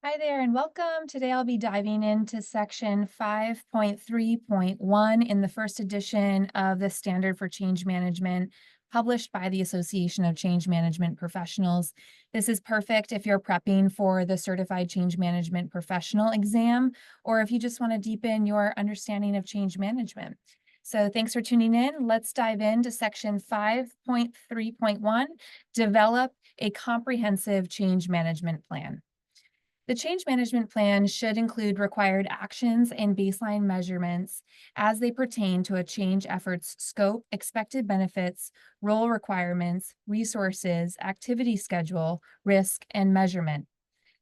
Hi there and welcome. Today I'll be diving into section 5.3.1 in the first edition of the Standard for Change Management, published by the Association of Change Management Professionals. This is perfect if you're prepping for the Certified Change Management Professional exam, or if you just want to deepen your understanding of change management. So thanks for tuning in. Let's dive into section 5.3.1, develop a comprehensive change management plan. The change management plan should include required actions and baseline measurements as they pertain to a change effort's scope, expected benefits, role requirements, resources, activity schedule, risk, and measurement.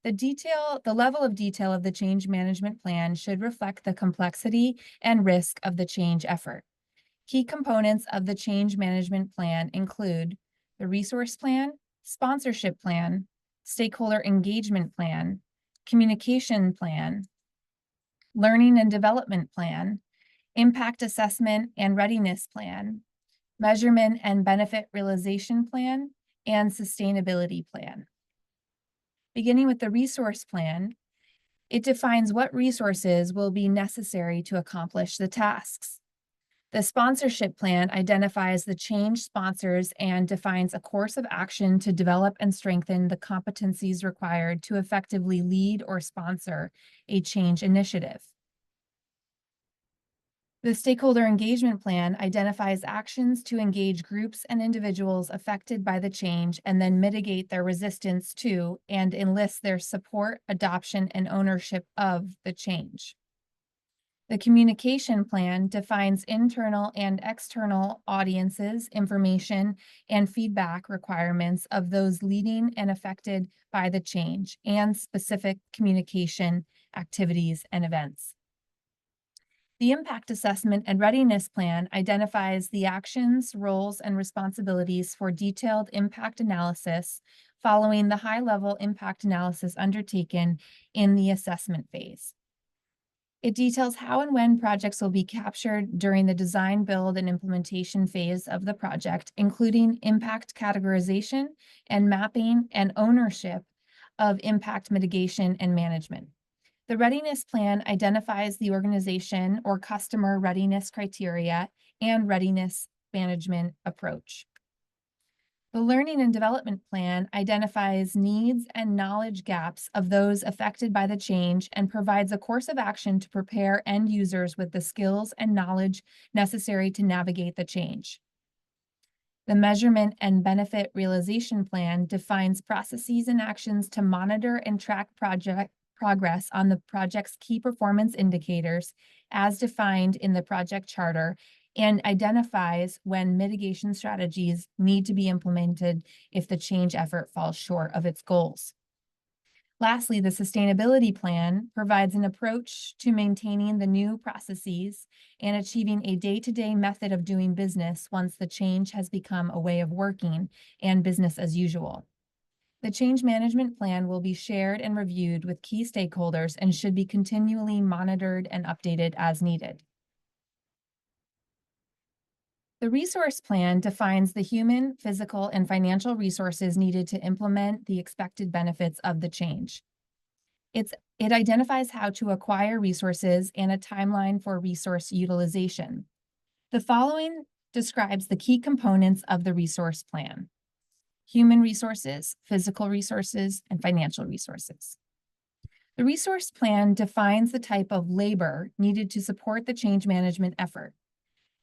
The level of detail of the change management plan should reflect the complexity and risk of the change effort. Key components of the change management plan include the resource plan, sponsorship plan, stakeholder engagement plan, communication plan, learning and development plan, impact assessment and readiness plan, measurement and benefit realization plan, and sustainability plan. Beginning with the resource plan, it defines what resources will be necessary to accomplish the tasks. The sponsorship plan identifies the change sponsors and defines a course of action to develop and strengthen the competencies required to effectively lead or sponsor a change initiative. The stakeholder engagement plan identifies actions to engage groups and individuals affected by the change and then mitigate their resistance to and enlist their support, adoption, and ownership of the change. The communication plan defines internal and external audiences, information, and feedback requirements of those leading and affected by the change, and specific communication activities and events. The impact assessment and readiness plan identifies the actions, roles, and responsibilities for detailed impact analysis following the high-level impact analysis undertaken in the assessment phase. It details how and when projects will be captured during the design, build, and implementation phase of the project, including impact categorization and mapping and ownership of impact mitigation and management. The readiness plan identifies the organization or customer readiness criteria and readiness management approach. The learning and development plan identifies needs and knowledge gaps of those affected by the change and provides a course of action to prepare end users with the skills and knowledge necessary to navigate the change. The measurement and benefit realization plan defines processes and actions to monitor and track project progress on the project's key performance indicators as defined in the project charter and identifies when mitigation strategies need to be implemented if the change effort falls short of its goals. Lastly, the sustainability plan provides an approach to maintaining the new processes and achieving a day-to-day method of doing business once the change has become a way of working and business as usual. The change management plan will be shared and reviewed with key stakeholders and should be continually monitored and updated as needed. The resource plan defines the human, physical, and financial resources needed to implement the expected benefits of the change. It identifies how to acquire resources and a timeline for resource utilization. The following describes the key components of the resource plan: human resources, physical resources, and financial resources. The resource plan defines the type of labor needed to support the change management effort.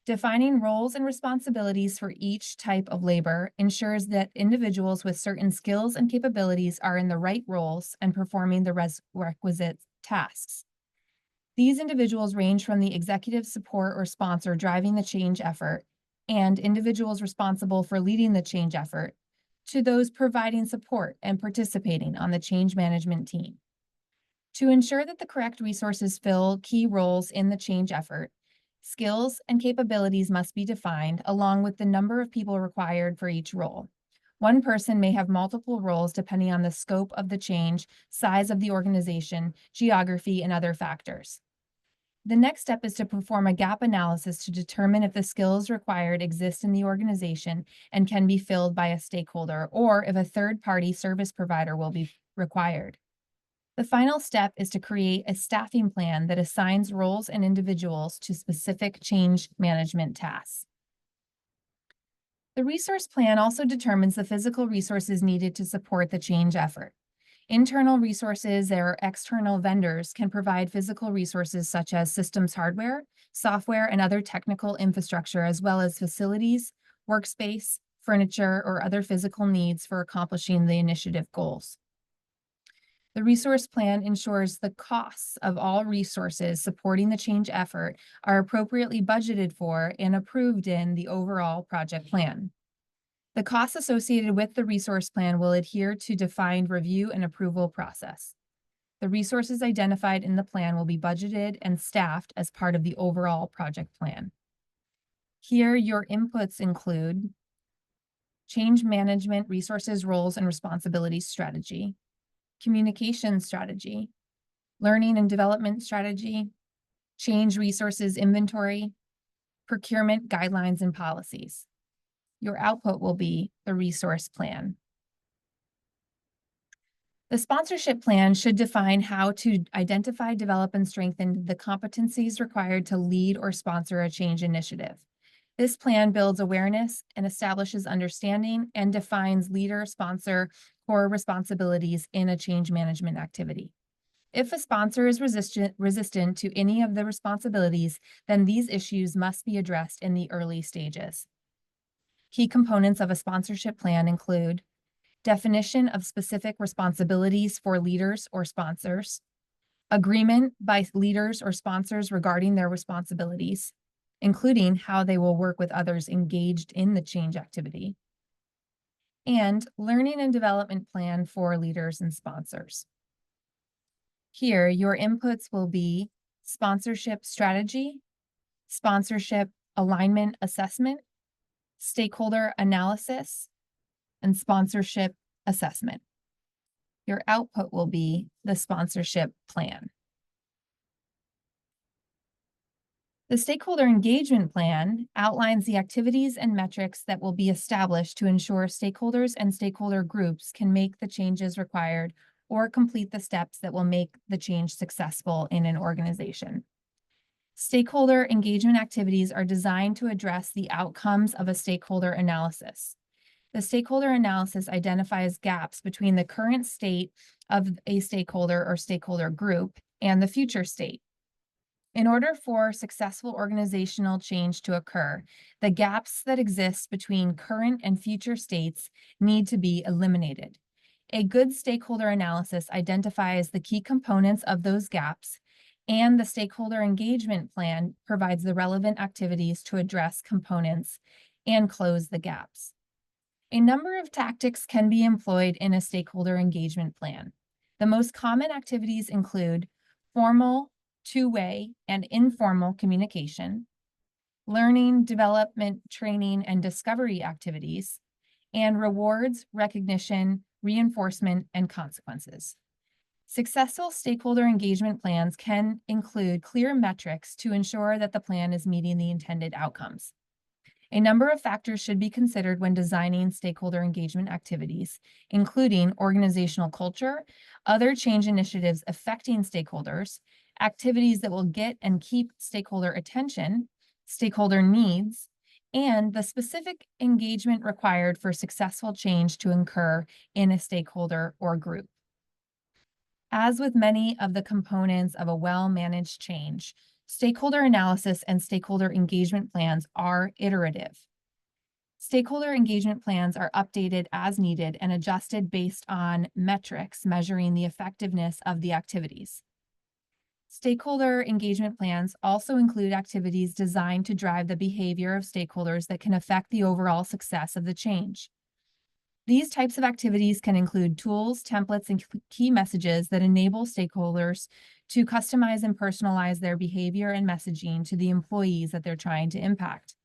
Defining roles and responsibilities for each type of labor ensures that individuals with certain skills and capabilities are in the right roles and performing the requisite tasks. These individuals range from the executive support or sponsor driving the change effort and individuals responsible for leading the change effort to those providing support and participating on the change management team. To ensure that the correct resources fill key roles in the change effort, skills and capabilities must be defined along with the number of people required for each role. One person may have multiple roles depending on the scope of the change, size of the organization, geography, and other factors. The next step is to perform a gap analysis to determine if the skills required exist in the organization and can be filled by a stakeholder, or if a third-party service provider will be required. The final step is to create a staffing plan that assigns roles and individuals to specific change management tasks. The resource plan also determines the physical resources needed to support the change effort. Internal resources or external vendors can provide physical resources such as systems hardware, software, and other technical infrastructure, as well as facilities, workspace, furniture, or other physical needs for accomplishing the initiative goals. The resource plan ensures the costs of all resources supporting the change effort are appropriately budgeted for and approved in the overall project plan. The costs associated with the resource plan will adhere to defined review and approval process. The resources identified in the plan will be budgeted and staffed as part of the overall project plan. Here, your inputs include change management resources, roles, and responsibilities strategy, communication strategy, learning and development strategy, change resources inventory, procurement guidelines and policies. Your output will be the resource plan. The sponsorship plan should define how to identify, develop, and strengthen the competencies required to lead or sponsor a change initiative. This plan builds awareness and establishes understanding and defines leader, sponsor, core responsibilities in a change management activity. If a sponsor is resistant to any of the responsibilities, then these issues must be addressed in the early stages. Key components of a sponsorship plan include definition of specific responsibilities for leaders or sponsors, agreement by leaders or sponsors regarding their responsibilities, including how they will work with others engaged in the change activity, and learning and development plan for leaders and sponsors. Here, your inputs will be sponsorship strategy, sponsorship alignment assessment, stakeholder analysis, and sponsorship assessment. Your output will be the sponsorship plan. The stakeholder engagement plan outlines the activities and metrics that will be established to ensure stakeholders and stakeholder groups can make the changes required or complete the steps that will make the change successful in an organization. Stakeholder engagement activities are designed to address the outcomes of a stakeholder analysis. The stakeholder analysis identifies gaps between the current state of a stakeholder or stakeholder group and the future state. In order for successful organizational change to occur, the gaps that exist between current and future states need to be eliminated. A good stakeholder analysis identifies the key components of those gaps, and the stakeholder engagement plan provides the relevant activities to address components and close the gaps. A number of tactics can be employed in a stakeholder engagement plan. The most common activities include formal, two-way, and informal communication, learning, development, training, and discovery activities, and rewards, recognition, reinforcement, and consequences. Successful stakeholder engagement plans can include clear metrics to ensure that the plan is meeting the intended outcomes. A number of factors should be considered when designing stakeholder engagement activities, including organizational culture, other change initiatives affecting stakeholders, activities that will get and keep stakeholder attention, stakeholder needs, and the specific engagement required for successful change to occur in a stakeholder or group. As with many of the components of a well-managed change, stakeholder analysis and stakeholder engagement plans are iterative. Stakeholder engagement plans are updated as needed and adjusted based on metrics measuring the effectiveness of the activities. Stakeholder engagement plans also include activities designed to drive the behavior of stakeholders that can affect the overall success of the change. These types of activities can include tools, templates, and key messages that enable stakeholders to customize and personalize their behavior and messaging to the employees that they're trying to impact.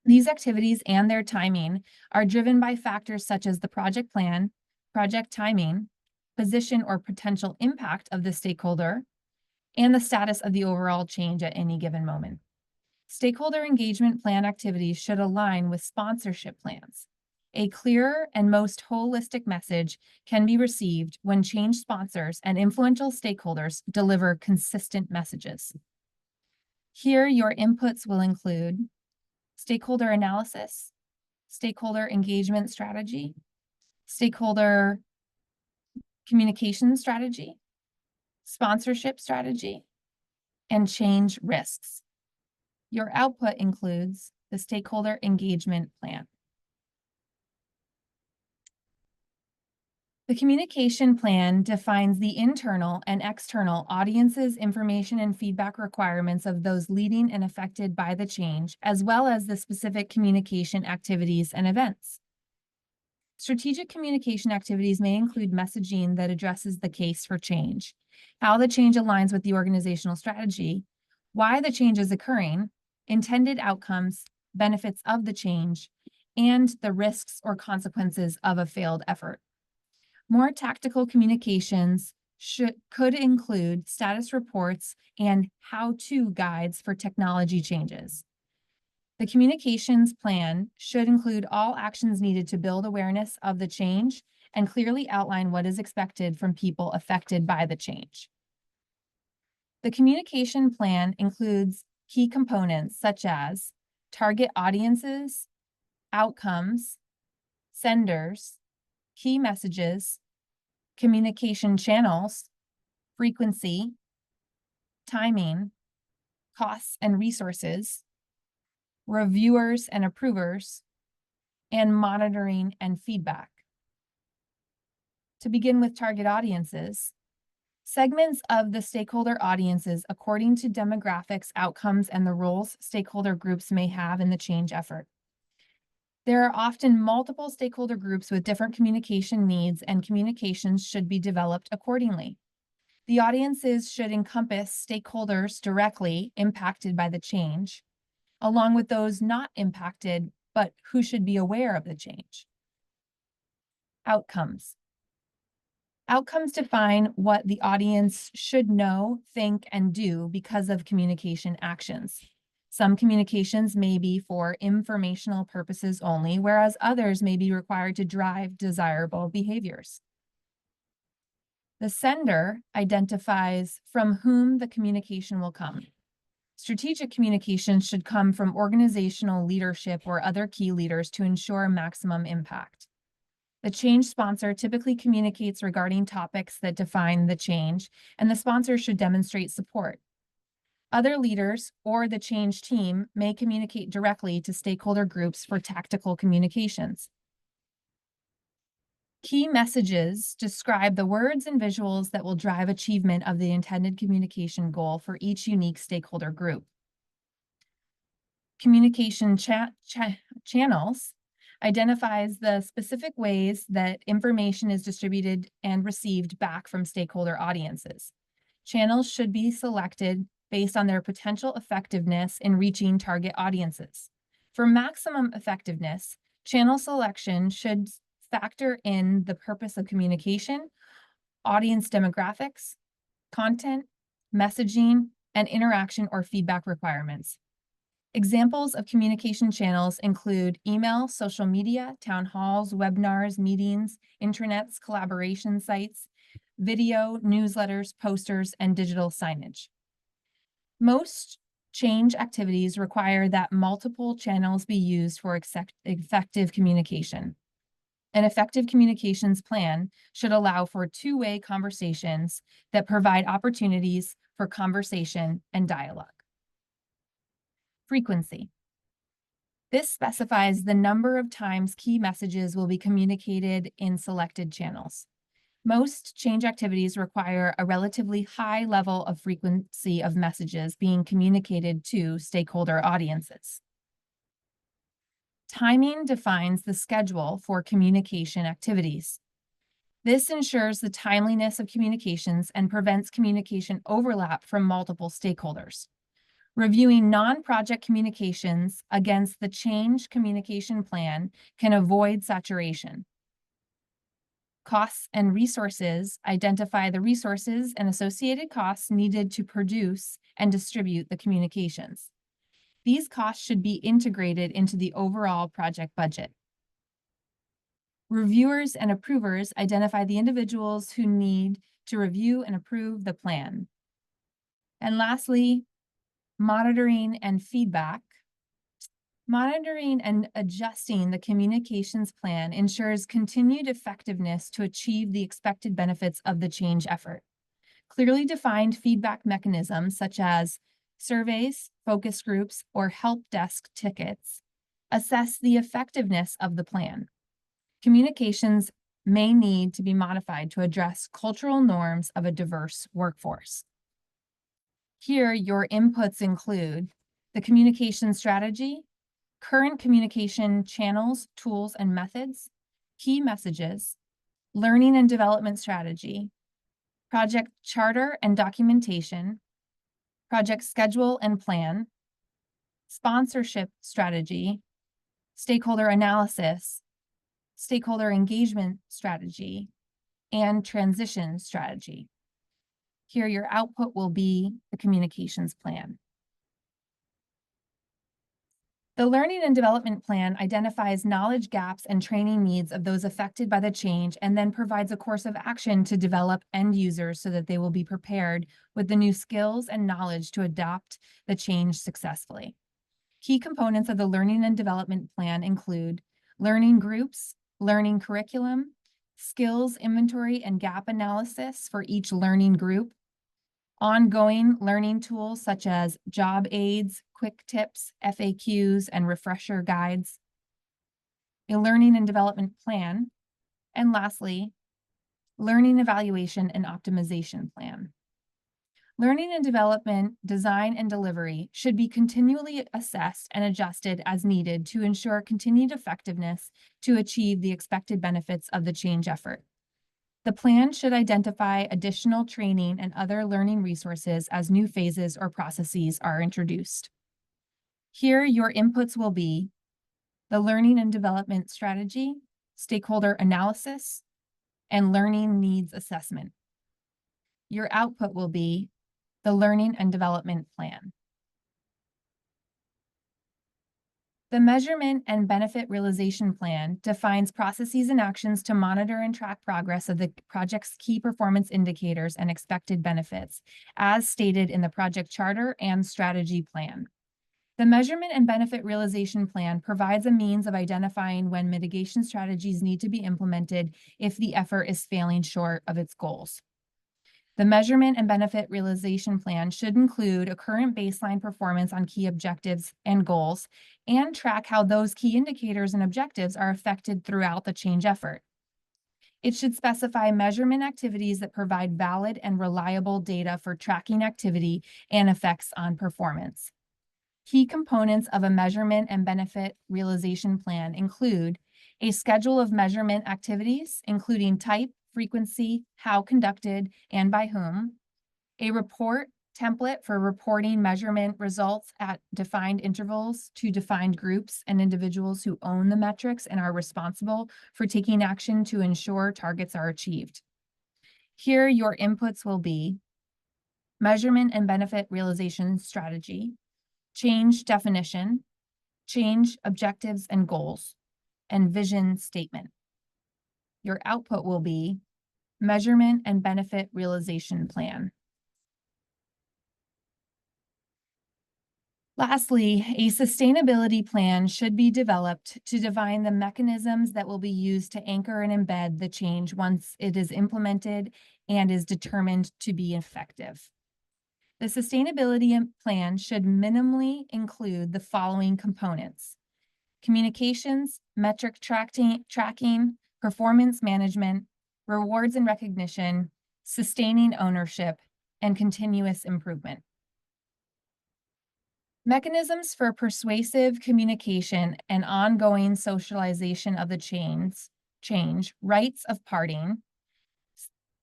These activities and their timing are driven by factors such as the project plan, project timing, position or potential impact of the stakeholder, and the status of the overall change at any given moment. Stakeholder engagement plan activities should align with sponsorship plans. A clearer and most holistic message can be received when change sponsors and influential stakeholders deliver consistent messages. Here, your inputs will include stakeholder analysis, stakeholder engagement strategy, stakeholder communication strategy, sponsorship strategy, and change risks. Your output includes the stakeholder engagement plan. The communication plan defines the internal and external audiences, information, and feedback requirements of those leading and affected by the change, as well as the specific communication activities and events. Strategic communication activities may include messaging that addresses the case for change, how the change aligns with the organizational strategy, why the change is occurring, intended outcomes, benefits of the change, and the risks or consequences of a failed effort. More tactical communications could include status reports and how-to guides for technology changes. The communications plan should include all actions needed to build awareness of the change and clearly outline what is expected from people affected by the change. The communication plan includes key components such as target audiences, outcomes, senders, key messages, communication channels, frequency, timing, costs and resources, reviewers and approvers, and monitoring and feedback. To begin with target audiences, segments of the stakeholder audiences according to demographics, outcomes, and the roles stakeholder groups may have in the change effort. There are often multiple stakeholder groups with different communication needs, and communications should be developed accordingly. The audiences should encompass stakeholders directly impacted by the change, along with those not impacted, but who should be aware of the change. Outcomes. Outcomes define what the audience should know, think, and do because of communication actions. Some communications may be for informational purposes only, whereas others may be required to drive desirable behaviors. The sender identifies from whom the communication will come. Strategic communication should come from organizational leadership or other key leaders to ensure maximum impact. The change sponsor typically communicates regarding topics that define the change, and the sponsor should demonstrate support. Other leaders or the change team may communicate directly to stakeholder groups for tactical communications. Key messages describe the words and visuals that will drive achievement of the intended communication goal for each unique stakeholder group. Communication channels identifies the specific ways that information is distributed and received back from stakeholder audiences. Channels should be selected based on their potential effectiveness in reaching target audiences. For maximum effectiveness, channel selection should factor in the purpose of communication, audience demographics, content, messaging, and interaction or feedback requirements. Examples of communication channels include email, social media, town halls, webinars, meetings, intranets, collaboration sites, video, newsletters, posters, and digital signage. Most change activities require that multiple channels be used for effective communication. An effective communications plan should allow for two-way conversations that provide opportunities for conversation and dialogue. Frequency. This specifies the number of times key messages will be communicated in selected channels. Most change activities require a relatively high level of frequency of messages being communicated to stakeholder audiences. Timing defines the schedule for communication activities. This ensures the timeliness of communications and prevents communication overlap from multiple stakeholders. Reviewing non-project communications against the change communication plan can avoid saturation. Costs and resources identify the resources and associated costs needed to produce and distribute the communications. These costs should be integrated into the overall project budget. Reviewers and approvers identify the individuals who need to review and approve the plan. And lastly, monitoring and feedback. Monitoring and adjusting the communications plan ensures continued effectiveness to achieve the expected benefits of the change effort. Clearly defined feedback mechanisms such as surveys, focus groups, or help desk tickets assess the effectiveness of the plan. Communications may need to be modified to address cultural norms of a diverse workforce. Here, your inputs include the communication strategy, current communication channels, tools, and methods, key messages, learning and development strategy, project charter and documentation, project schedule and plan, sponsorship strategy, stakeholder analysis, stakeholder engagement strategy, and transition strategy. Here, your output will be the communications plan. The Learning and Development Plan identifies knowledge gaps and training needs of those affected by the change and then provides a course of action to develop end users so that they will be prepared with the new skills and knowledge to adopt the change successfully. Key components of the Learning and Development Plan include learning groups, learning curriculum, skills inventory and gap analysis for each learning group, ongoing learning tools such as job aids, quick tips, FAQs, and refresher guides, a learning and development plan, and lastly, learning evaluation and optimization plan. Learning and development, design, and delivery should be continually assessed and adjusted as needed to ensure continued effectiveness to achieve the expected benefits of the change effort. The plan should identify additional training and other learning resources as new phases or processes are introduced. Here, your inputs will be the learning and development strategy, stakeholder analysis, and learning needs assessment. Your output will be the learning and development plan. The Measurement and Benefit Realization Plan defines processes and actions to monitor and track progress of the project's key performance indicators and expected benefits, as stated in the project charter and strategy plan. The Measurement and Benefit Realization Plan provides a means of identifying when mitigation strategies need to be implemented if the effort is failing short of its goals. The Measurement and Benefit Realization Plan should include a current baseline performance on key objectives and goals and track how those key indicators and objectives are affected throughout the change effort. It should specify measurement activities that provide valid and reliable data for tracking activity and effects on performance. Key components of a Measurement and Benefit Realization Plan include a schedule of measurement activities, including type, frequency, how conducted, and by whom, a report template for reporting measurement results at defined intervals to defined groups and individuals who own the metrics and are responsible for taking action to ensure targets are achieved. Here, your inputs will be measurement and benefit realization strategy, change definition, change objectives and goals, and vision statement. Your output will be Measurement and Benefit Realization Plan. Lastly, a sustainability plan should be developed to define the mechanisms that will be used to anchor and embed the change once it is implemented and is determined to be effective. The sustainability plan should minimally include the following components: communications, metric tracking, performance management, rewards and recognition, sustaining ownership, and continuous improvement. Mechanisms for persuasive communication and ongoing socialization of the change, rites of parting,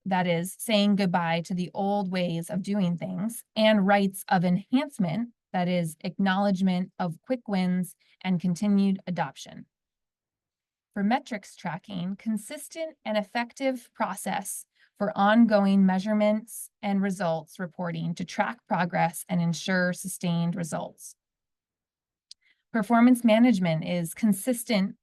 that is, saying goodbye to the old ways of doing things, and rites of enhancement, that is, acknowledgement of quick wins and continued adoption. For metrics tracking, consistent and effective process for ongoing measurements and results reporting to track progress and ensure sustained results. Performance management is consistent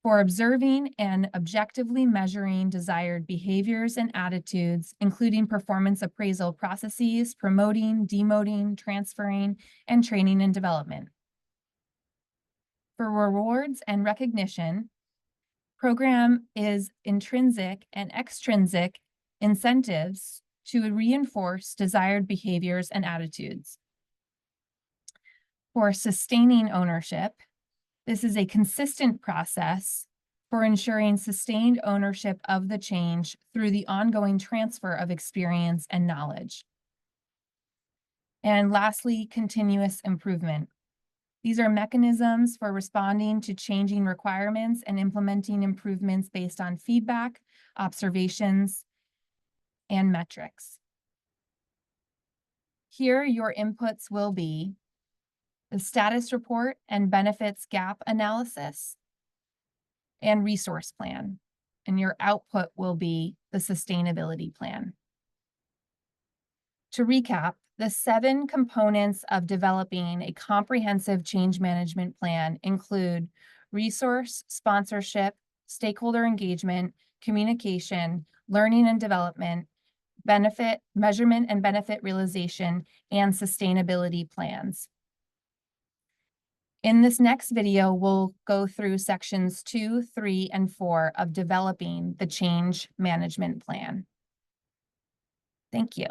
For observing and objectively measuring desired behaviors and attitudes, including performance appraisal processes, promoting, demoting, transferring, and training and development. For rewards and recognition, program is intrinsic and extrinsic incentives to reinforce desired behaviors and attitudes. For sustaining ownership, this is a consistent process for ensuring sustained ownership of the change through the ongoing transfer of experience and knowledge. And lastly, continuous improvement. These are mechanisms for responding to changing requirements and implementing improvements based on feedback, observations, and metrics. Here, your inputs will be the status report and benefits gap analysis and resource plan. And your output will be the sustainability plan. To recap, the 7 components of developing a comprehensive change management plan include resource, sponsorship, stakeholder engagement, communication, learning and development, benefit, measurement and benefit realization, and sustainability plans. In this next video, we'll go through sections 2, 3, and 4 of developing the change management plan. Thank you.